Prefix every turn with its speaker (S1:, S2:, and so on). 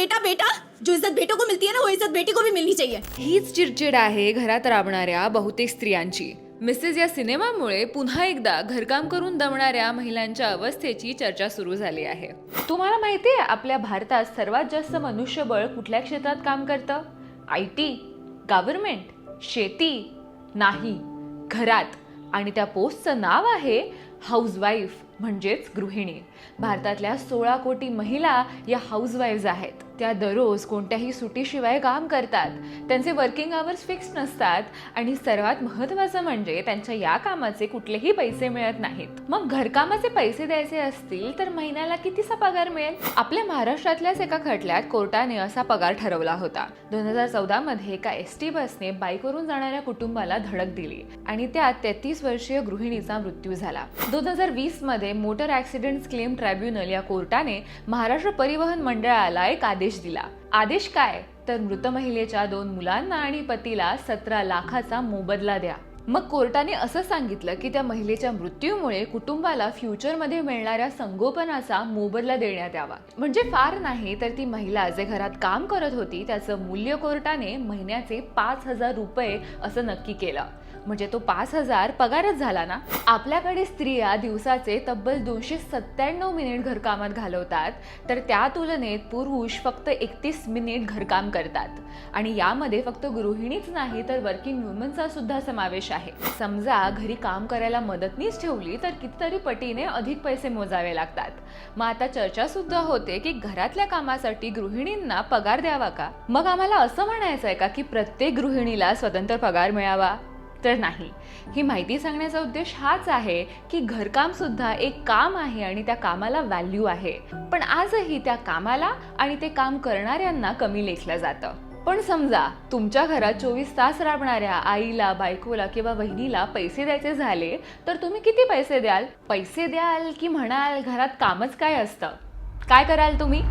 S1: बेटा बेटा, जो इज्जत बेटों को मिलती है ना, वो इज्जत बेटी को भी मिलनी चाहिए.
S2: हीच चिडचिड आहे घरात राबणाऱ्या बहुतेक स्त्रियांची. मिसेस या सिनेमामुळे पुन्हा एकदा घरकाम करून दमणाऱ्या महिलांच्या अवस्थेची चर्चा सुरू झाली आहे. तुम्हाला माहिती आहे आपल्या भारतात सर्वात जास्त मनुष्यबळ कुठल्या क्षेत्रात काम करतं? IT, गव्हर्नमेंट, शेती नाही, घरात. आणि त्या पोस्टचं नाव आहे हाऊसवाईफ म्हणजेच गृहिणी. भारतातल्या 16 कोटी महिला या हाऊसवाईफ्स आहेत. त्या दररोज कोणत्याही सुटीशिवाय काम करतात. त्यांचे वर्किंग आवर्स फिक्स नसतात आणि सर्वात महत्त्वाचं म्हणजे त्यांच्या या कामाचे कुठलेही पैसे मिळत नाहीत. मग घरकामाचे पैसे द्यायचे असतील तर महिन्याला कितीचा पगार मिळेल? आपल्या महाराष्ट्रातल्याच एका खटल्यात कोर्टाने असा पगार ठरवला होता. 2014 मध्ये एका ST बसने बाईकवरून जाणाऱ्या कुटुंबाला धडक दिली आणि त्यात 33 वर्षीय गृहिणीचा मृत्यू झाला. 2020 मध्ये मोटर ऍक्सिडेंट क्लेम ट्रायब्युनल या कोर्टाने महाराष्ट्र परिवहन मंडळाला एक आदेश दिला. आदेश काय? तर मृत महिलेच्या 2 मुलांना आणि पतीला 17 लाखाचा मोबदला द्या. मग कोर्टाने असं सांगितलं की त्या महिलेच्या मृत्यूमुळे कुटुंबाला फ्युचरमध्ये मिळणाऱ्या संगोपनाचा मोबदला देण्यात यावा. म्हणजे फार नाही तर ती महिला जे घरात काम करत होती त्याचं मूल्य कोर्टाने महिन्याचे 5,000 रुपये असं नक्की केलं. म्हणजे तो 5,000 पगारच झाला ना. आपल्याकडे स्त्रिया दिवसाचे तब्बल 297 मिनिट घरकामात घालवतात, तर त्या तुलनेत पुरुष फक्त 31 मिनिट घरकाम करतात. आणि यामध्ये फक्त गृहिणीच नाही तर वर्किंग वुमनचा सुद्धा समावेश आहे. समजा घरी काम करायला मदतनीस ठेवली तर कितीतरी पटीने अधिक पैसे मोजावे लागतात. मग आता चर्चा सुद्धा होते की घरातल्या कामासाठी गृहिणींना पगार द्यावा का? मग आम्हाला असं म्हणायचं आहे का की प्रत्येक गृहिणीला स्वतंत्र पगार मिळावा? तर नाही. ही माहिती सांगण्याचा उद्देश हाच आहे की घरकाम सुद्धा एक काम आहे आणि त्या कामाला व्हॅल्यू आहे. पण आजही त्या कामाला आणि ते काम करणाऱ्यांना कमी लेखलं जातं. पण समजा तुमच्या घरात 24 तास राबणाऱ्या आईला, बायकोला किंवा बहिणीला पैसे द्यायचे झाले तर तुम्ही किती पैसे द्याल? पैसे द्याल की म्हणाल घरात कामच काय असतं? काय कराल तुम्ही?